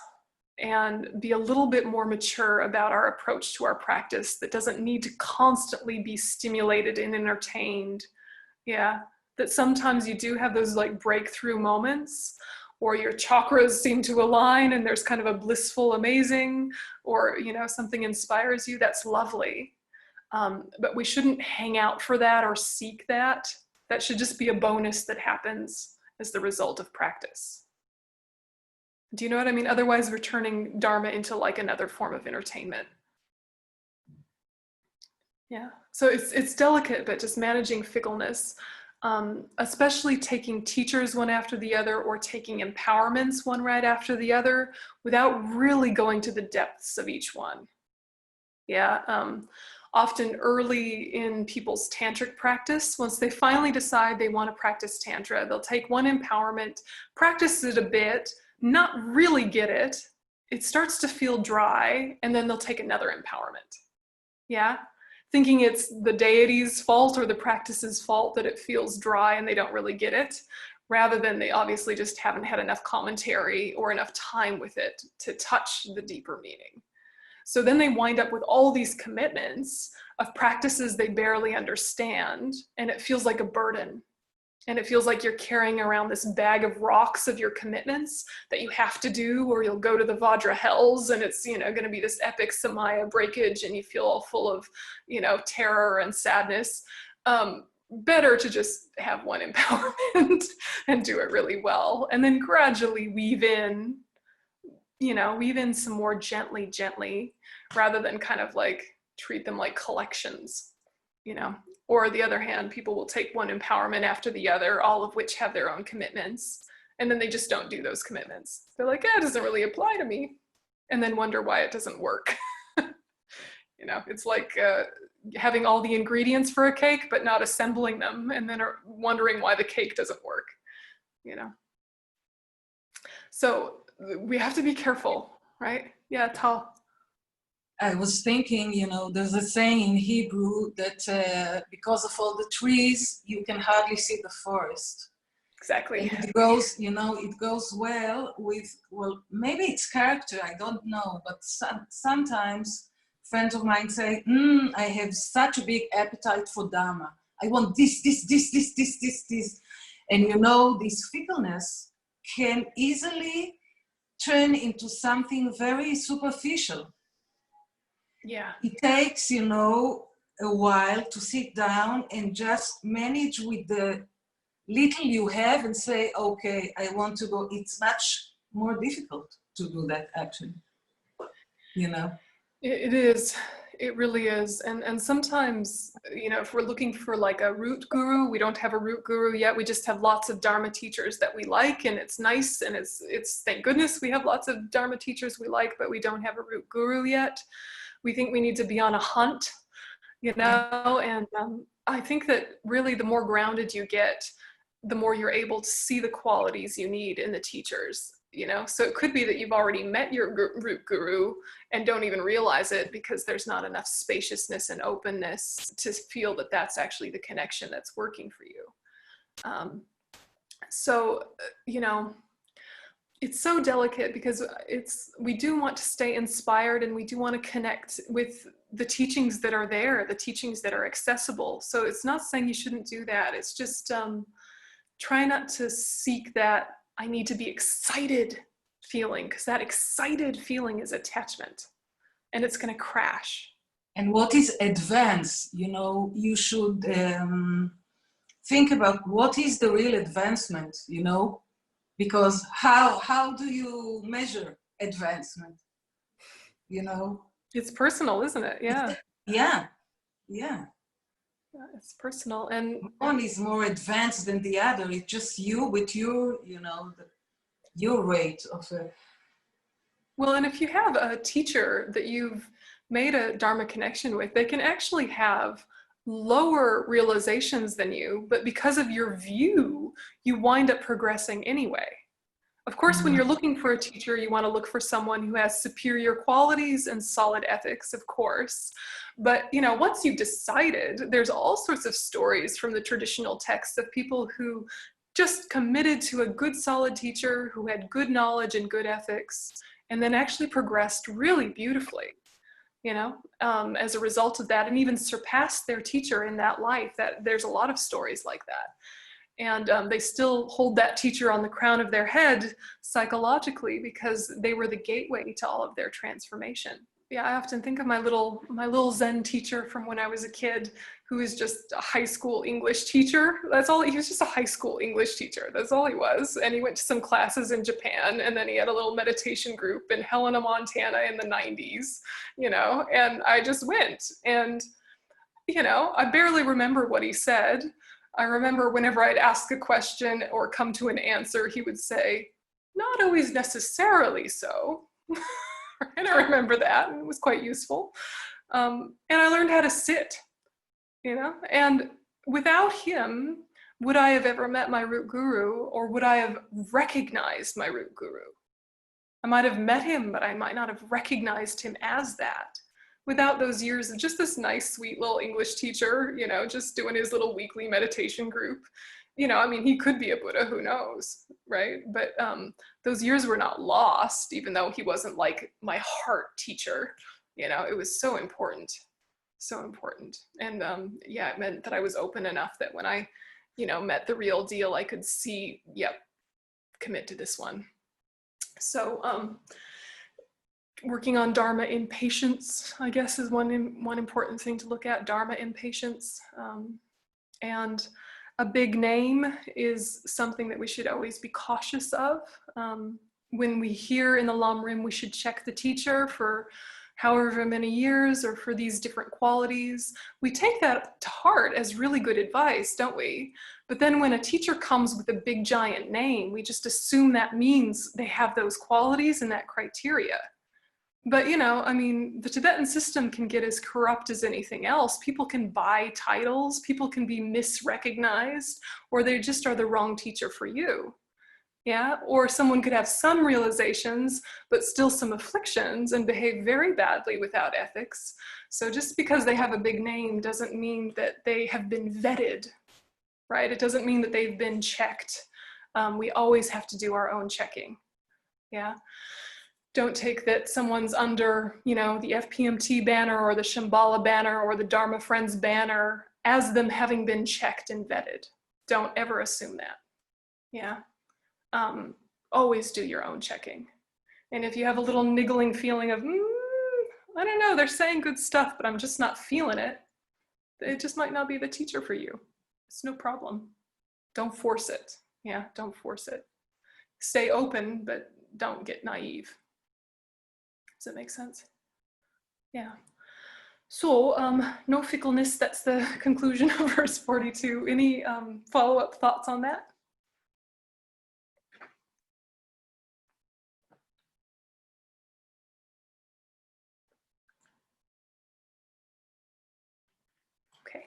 and be a little bit more mature about our approach to our practice that doesn't need to constantly be stimulated and entertained. Yeah, that sometimes you do have those like breakthrough moments or your chakras seem to align and there's kind of a blissful amazing, or something inspires you, that's lovely. But we shouldn't hang out for that or seek that. That should just be a bonus that happens as the result of practice. Do you know what I mean? Otherwise, we're turning Dharma into like another form of entertainment. Yeah, so it's delicate, but just managing fickleness, especially taking teachers one after the other or taking empowerments one right after the other without really going to the depths of each one. Yeah, often early in people's tantric practice, once they finally decide they want to practice tantra, they'll take one empowerment, practice it a bit, not really get it, it starts to feel dry, and then they'll take another empowerment. Yeah, thinking it's the deity's fault or the practice's fault that it feels dry and they don't really get it, rather than they obviously just haven't had enough commentary or enough time with it to touch the deeper meaning. So then they wind up with all these commitments of practices they barely understand, and it feels like a burden. And it feels like you're carrying around this bag of rocks of your commitments that you have to do, or you'll go to the Vajra hells and it's, going to be this epic Samaya breakage and you feel all full of, terror and sadness. Better to just have one empowerment and do it really well. And then gradually weave in some more gently, rather than kind of like treat them like collections, Or the other hand, people will take one empowerment after the other, all of which have their own commitments. And then they just don't do those commitments. They're like, it doesn't really apply to me. And then wonder why it doesn't work. It's like having all the ingredients for a cake, but not assembling them, and then are wondering why the cake doesn't work, So we have to be careful, right? Yeah, Tal. I was thinking, there's a saying in Hebrew that because of all the trees, you can hardly see the forest. Exactly. And it goes, it goes well with, maybe it's character, I don't know, but sometimes friends of mine say, I have such a big appetite for Dharma. I want this. And this fickleness can easily turn into something very superficial. Yeah. It takes, a while to sit down and just manage with the little you have and say, okay, I want to go. It's much more difficult to do that, actually, It is. It really is. And sometimes, if we're looking for like a root guru, we don't have a root guru yet. We just have lots of Dharma teachers that we like, and it's nice. And it's thank goodness we have lots of Dharma teachers we like, but we don't have a root guru yet. We think we need to be on a hunt, and I think that really the more grounded you get, the more you're able to see the qualities you need in the teachers, So it could be that you've already met your root guru and don't even realize it because there's not enough spaciousness and openness to feel that that's actually the connection that's working for you. It's so delicate because we do want to stay inspired, and we do want to connect with the teachings that are there, the teachings that are accessible. So it's not saying you shouldn't do that. It's just try not to seek that I need to be excited feeling, because that excited feeling is attachment and it's going to crash. And what is advance? You should think about what is the real advancement, because how do you measure advancement? It's personal, isn't it? Yeah. Yeah. It's personal, and one is more advanced than the other. It's just you with your, your rate of it. Well, and if you have a teacher that you've made a Dharma connection with, they can actually have lower realizations than you, but because of your view, you wind up progressing anyway. Of course, when you're looking for a teacher, you want to look for someone who has superior qualities and solid ethics, of course. But, once you've decided, there's all sorts of stories from the traditional texts of people who just committed to a good, solid teacher who had good knowledge and good ethics, and then actually progressed really beautifully, as a result of that, and even surpassed their teacher in that life. That there's a lot of stories like that. And they still hold that teacher on the crown of their head psychologically because they were the gateway to all of their transformation. Yeah, I often think of my little Zen teacher from when I was a kid, who is just a high school English teacher. That's all. He was just a high school English teacher. That's all he was. And he went to some classes in Japan, and then he had a little meditation group in Helena, Montana in the 90s, you know, and I just went. And, you know, I barely remember what he said. I remember whenever I'd ask a question or come to an answer, he would say, "Not always necessarily so." And I remember that, and it was quite useful. And I learned how to sit, you know, and without him, would I have ever met my root guru, or would I have recognized my root guru? I might have met him, but I might not have recognized him as that. Without those years of just this nice, sweet little English teacher, you know, just doing his little weekly meditation group. You know, I mean, he could be a Buddha, who knows, right? But those years were not lost, even though he wasn't like my heart teacher. You know, it was so important, so important. And yeah, it meant that I was open enough that when I, you know, met the real deal, I could see, yep, commit to this one. So working on Dharma impatience, I guess, is one important thing to look at, Dharma impatience. And a big name is something that we should always be cautious of. When we hear in the Lamrim, we should check the teacher for however many years or for these different qualities. We take that to heart as really good advice, don't we? But then when a teacher comes with a big giant name, we just assume that means they have those qualities and that criteria. But, you know, I mean, the Tibetan system can get as corrupt as anything else. People can buy titles, people can be misrecognized, or they just are the wrong teacher for you. Yeah, or someone could have some realizations, but still some afflictions and behave very badly without ethics. So just because they have a big name doesn't mean that they have been vetted, right? It doesn't mean that they've been checked. We always have to do our own checking, yeah? Don't take that someone's under, you know, the FPMT banner or the Shambhala banner or the Dharma Friends banner as them having been checked and vetted. Don't ever assume that, yeah? Always do your own checking. And if you have a little niggling feeling of, I don't know, they're saying good stuff, but I'm just not feeling it, it just might not be the teacher for you. It's no problem. Don't force it, yeah, don't force it. Stay open, but don't get naive. Does that make sense? Yeah. So, no fickleness, that's the conclusion of verse 42. Any follow-up thoughts on that? Okay.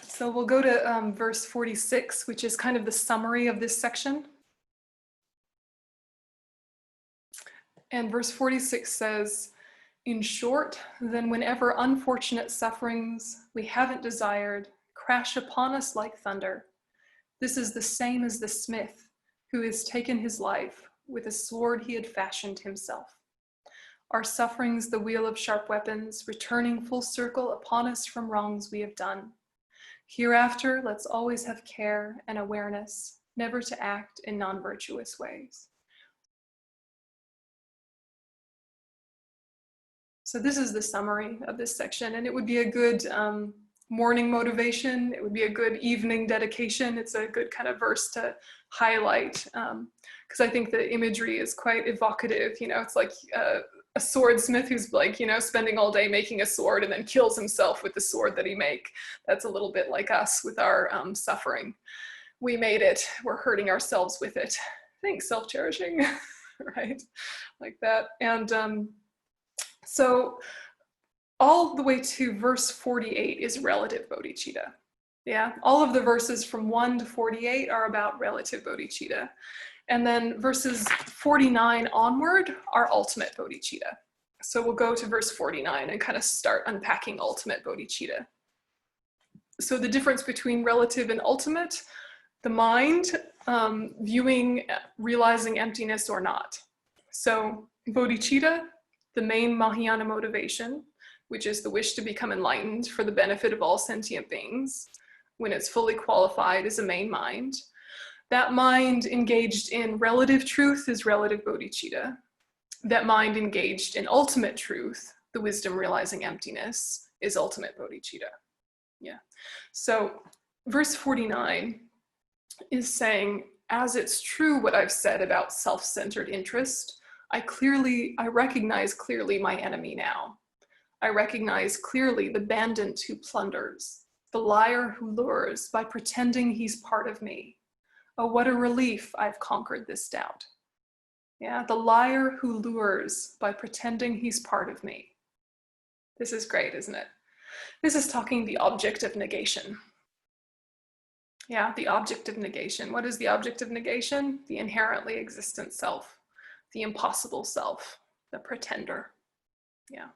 So we'll go to verse 46, which is kind of the summary of this section. And verse 46 says, "In short, then whenever unfortunate sufferings we haven't desired crash upon us like thunder, this is the same as the smith who has taken his life with a sword he had fashioned himself. Our sufferings, the wheel of sharp weapons, returning full circle upon us from wrongs we have done. Hereafter, let's always have care and awareness, never to act in non-virtuous ways." So this is the summary of this section, and it would be a good morning motivation. It would be a good evening dedication. It's a good kind of verse to highlight, because I think the imagery is quite evocative. You know, it's like a swordsmith who's like, you know, spending all day making a sword and then kills himself with the sword that he make. That's a little bit like us with our suffering. We made it, we're hurting ourselves with it. Thanks, self-cherishing, right? Like that. And so all the way to verse 48 is relative bodhicitta. Yeah, all of the verses from 1 to 48 are about relative bodhicitta. And then verses 49 onward are ultimate bodhicitta. So we'll go to verse 49 and kind of start unpacking ultimate bodhicitta. So the difference between relative and ultimate, the mind viewing, realizing emptiness or not. So bodhicitta, the main Mahayana motivation, which is the wish to become enlightened for the benefit of all sentient beings. when it's fully qualified, is a main mind. That mind engaged in relative truth is relative bodhicitta. That mind engaged in ultimate truth, the wisdom realizing emptiness, is ultimate bodhicitta. Yeah. So verse 49 is saying, as it's true what I've said about self-centered interest, I recognize clearly my enemy now. I recognize clearly the bandit who plunders, the liar who lures by pretending he's part of me. Oh, what a relief I've conquered this doubt. Yeah, the liar who lures by pretending he's part of me. This is great, isn't it? This is talking the object of negation. Yeah, the object of negation. What is the object of negation? The inherently existent self, the impossible self, the pretender. Yeah.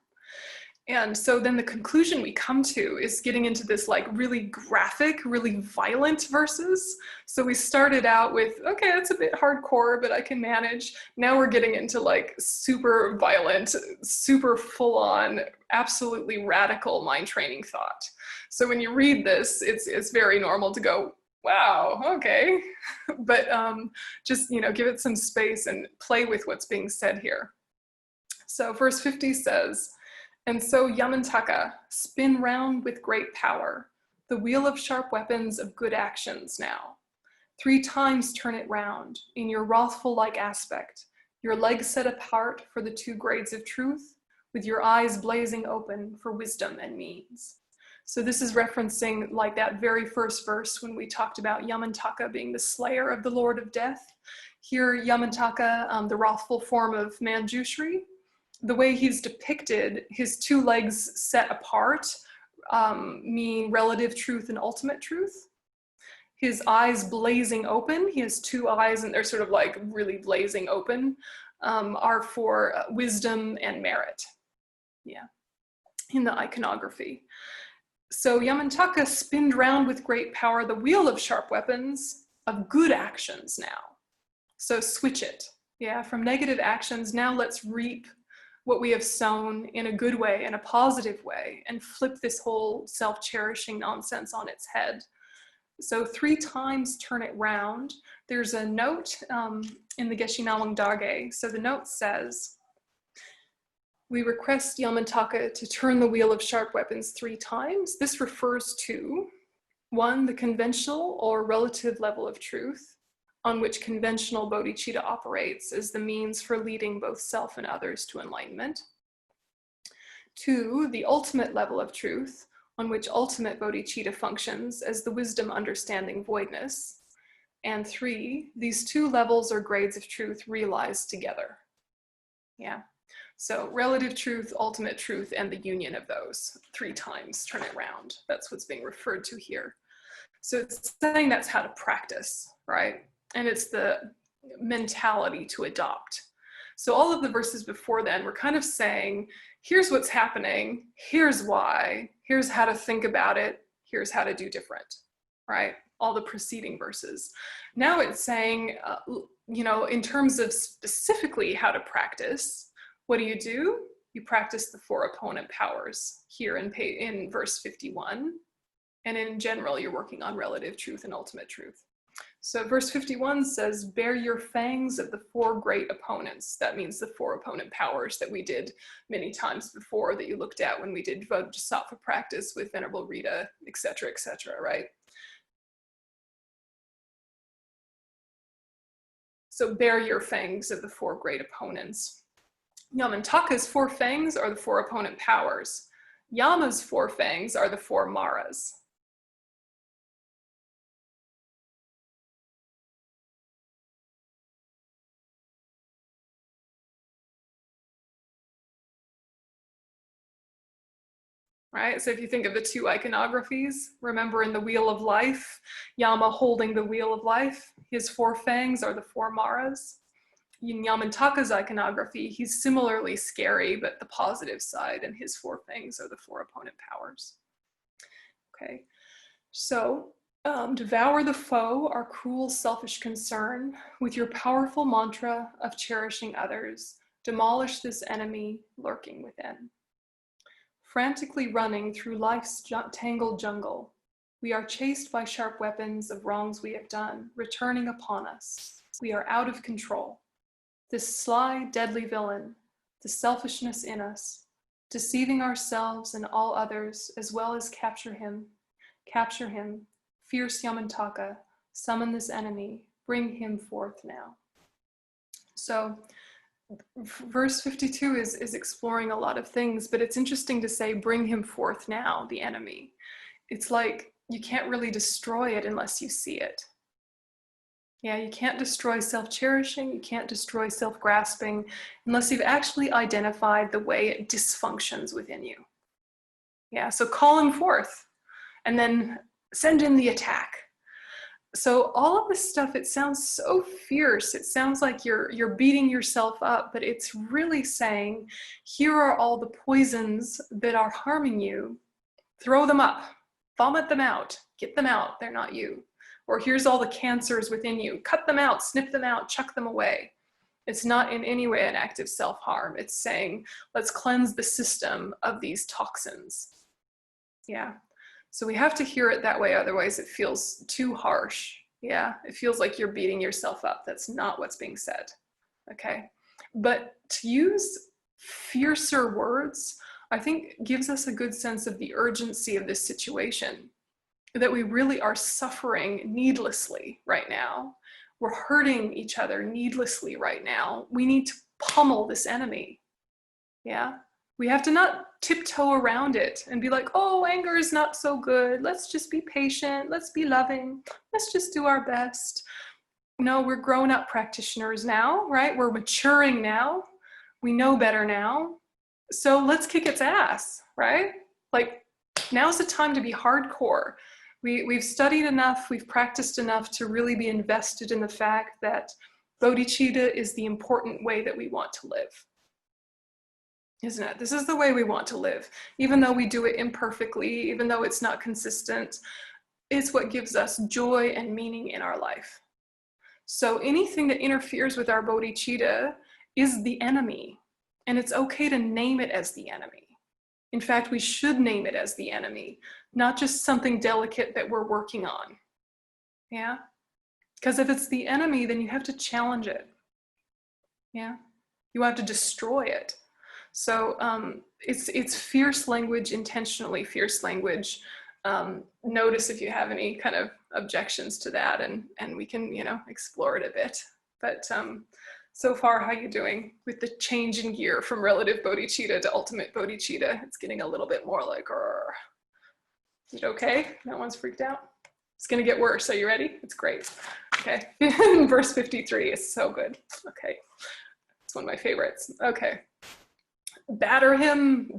And so then the conclusion we come to is getting into this like really graphic, really violent verses. So we started out with, okay, it's a bit hardcore, but I can manage. Now we're getting into like super violent, super full on, absolutely radical mind training thought. So when you read this, it's very normal to go, wow, okay. But just, give it some space and play with what's being said here. So verse 50 says, and so Yamantaka, spin round with great power, the wheel of sharp weapons of good actions now. 3 times turn it round, in your wrathful-like aspect, your legs set apart for the 2 grades of truth, with your eyes blazing open for wisdom and means. So this is referencing like that very first verse when we talked about Yamantaka being the slayer of the Lord of Death. Here, Yamantaka, the wrathful form of Manjushri, the way he's depicted, his 2 legs set apart mean relative truth and ultimate truth. His eyes blazing open, he has 2 eyes and they're sort of like really blazing open, are for wisdom and merit. Yeah, in the iconography. So Yamantaka spinned round with great power the wheel of sharp weapons of good actions now. So switch it. Yeah, from negative actions, now let's reap what we have sown in a good way, in a positive way, and flip this whole self-cherishing nonsense on its head. So 3 times turn it round. There's a note in the Geshe Namang Dage. So the note says, we request Yamantaka to turn the wheel of sharp weapons 3 times. This refers to, 1, the conventional or relative level of truth, on which conventional bodhicitta operates as the means for leading both self and others to enlightenment. 2, the ultimate level of truth, on which ultimate bodhicitta functions as the wisdom understanding voidness. And 3, these 2 levels or grades of truth realized together. Yeah. So relative truth, ultimate truth, and the union of those 3 times turn it round. That's what's being referred to here. So it's saying that's how to practice, right? And it's the mentality to adopt. So all of the verses before then were kind of saying, here's what's happening, here's why, here's how to think about it, here's how to do different, right? All the preceding verses. Now it's saying, in terms of specifically how to practice, what do? You practice the 4 opponent powers here in verse 51. And in general, you're working on relative truth and ultimate truth. So verse 51 says, bear your fangs at the 4 great opponents. That means the 4 opponent powers that we did many times before, that you looked at when we did Vajrasattva practice with Venerable Rita, etc., right? So bear your fangs at the 4 great opponents. Yamantaka's 4 fangs are the 4 opponent powers. Yama's 4 fangs are the 4 maras. Right, so if you think of the 2 iconographies, remember in the Wheel of Life, Yama holding the Wheel of Life, his 4 fangs are the 4 maras. In Yamantaka's iconography, he's similarly scary, but the positive side, and his 4 fangs are the 4 opponent powers. Okay, so devour the foe, our cruel, selfish concern, with your powerful mantra of cherishing others. Demolish this enemy lurking within. Frantically running through life's tangled jungle, We are chased by sharp weapons of wrongs we have done, returning upon us. We are out of control. This sly, deadly villain, the selfishness in us, deceiving ourselves and all others, as well as capture him, fierce Yamantaka, summon this enemy, bring him forth now. So verse 52 is exploring a lot of things, but it's interesting to say, bring him forth now, the enemy. It's like you can't really destroy it unless you see it. Yeah, you can't destroy self-cherishing, you can't destroy self-grasping unless you've actually identified the way it dysfunctions within you. Yeah, so call him forth and then send in the attack. So all of this stuff, it sounds so fierce. It sounds like you're beating yourself up, but it's really saying, here are all the poisons that are harming you. Throw them up, vomit them out, get them out, they're not you. Or here's all the cancers within you, cut them out, snip them out, chuck them away. It's not in any way an act of self-harm. It's saying, let's cleanse the system of these toxins. Yeah. So we have to hear it that way, otherwise it feels too harsh. Yeah, it feels like you're beating yourself up. That's not what's being said, okay? But to use fiercer words, I think gives us a good sense of the urgency of this situation, that we really are suffering needlessly right now. We're hurting each other needlessly right now. We need to pummel this enemy, yeah? We have to not tiptoe around it and be like, oh, anger is not so good. Let's just be patient. Let's be loving. Let's just do our best. No, we're grown-up practitioners now, right? We're maturing now. We know better now. So let's kick its ass, right? Like, now's the time to be hardcore. We've studied enough, we've practiced enough to really be invested in the fact that bodhicitta is the important way that we want to live. Isn't it? This is the way we want to live. Even though we do it imperfectly, even though it's not consistent, it's what gives us joy and meaning in our life. So anything that interferes with our bodhicitta is the enemy, and it's okay to name it as the enemy. In fact, we should name it as the enemy, not just something delicate that we're working on. Yeah? Because if it's the enemy, then you have to challenge it. Yeah? You have to destroy it. So it's fierce language, intentionally fierce language. Notice if you have any kind of objections to that, and we can, explore it a bit. But so far, how you doing with the change in gear from relative bodhicitta to ultimate bodhicitta? It's getting a little bit more like, is it okay? No one's freaked out? It's gonna get worse. Are you ready? It's great. Okay, verse 53 is so good. Okay, it's one of my favorites. Okay. Batter him,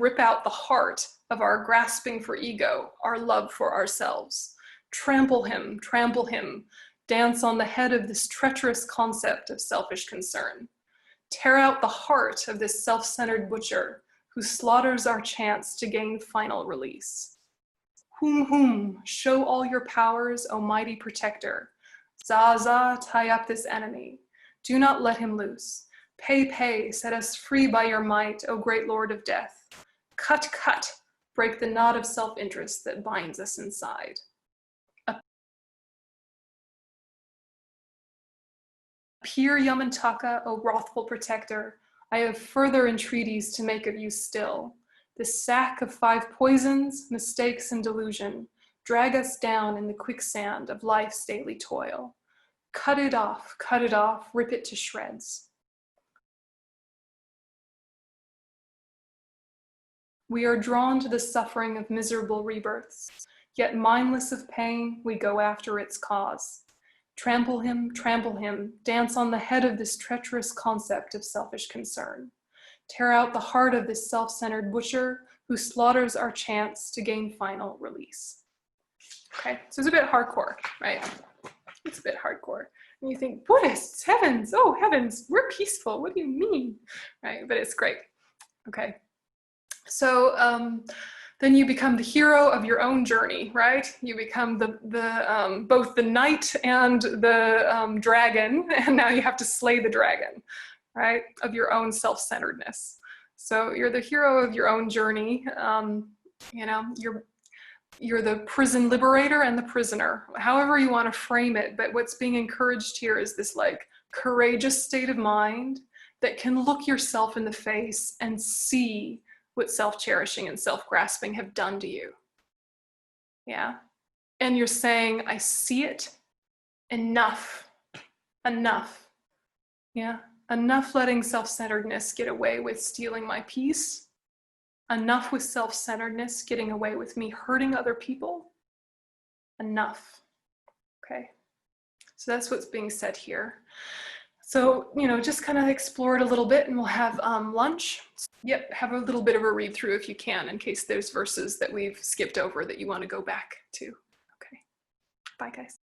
rip out the heart of our grasping for ego, our love for ourselves. Trample him, dance on the head of this treacherous concept of selfish concern. Tear out the heart of this self-centered butcher who slaughters our chance to gain final release. Hum, show all your powers, O mighty protector. Za, tie up this enemy. Do not let him loose. Pay, set us free by your might, O great Lord of death. Cut, break the knot of self-interest that binds us inside. Appear, Yamantaka, O wrathful protector. I have further entreaties to make of you still. This sack of 5 poisons, mistakes, and delusion drag us down in the quicksand of life's daily toil. Cut it off, rip it to shreds. We are drawn to the suffering of miserable rebirths, yet mindless of pain, we go after its cause. Trample him, dance on the head of this treacherous concept of selfish concern. Tear out the heart of this self-centered butcher who slaughters our chance to gain final release. Okay, so it's a bit hardcore, right? It's a bit hardcore. And you think, Buddhists, heavens, oh heavens, we're peaceful, what do you mean? Right, but it's great, okay. So then you become the hero of your own journey, right? You become both the knight and the dragon, and now you have to slay the dragon, right? Of your own self-centeredness. So you're the hero of your own journey. you're the prison liberator and the prisoner, however you want to frame it. But what's being encouraged here is this like courageous state of mind that can look yourself in the face and see what self-cherishing and self-grasping have done to you. Yeah. And you're saying, I see it. Enough. Enough. Yeah. Enough letting self-centeredness get away with stealing my peace. Enough with self-centeredness getting away with me hurting other people. Enough. Okay. So that's what's being said here. So, you know, just kind of explore it a little bit, and we'll have lunch. Yep, have a little bit of a read through if you can, in case there's verses that we've skipped over that you want to go back to. Okay. Bye, guys.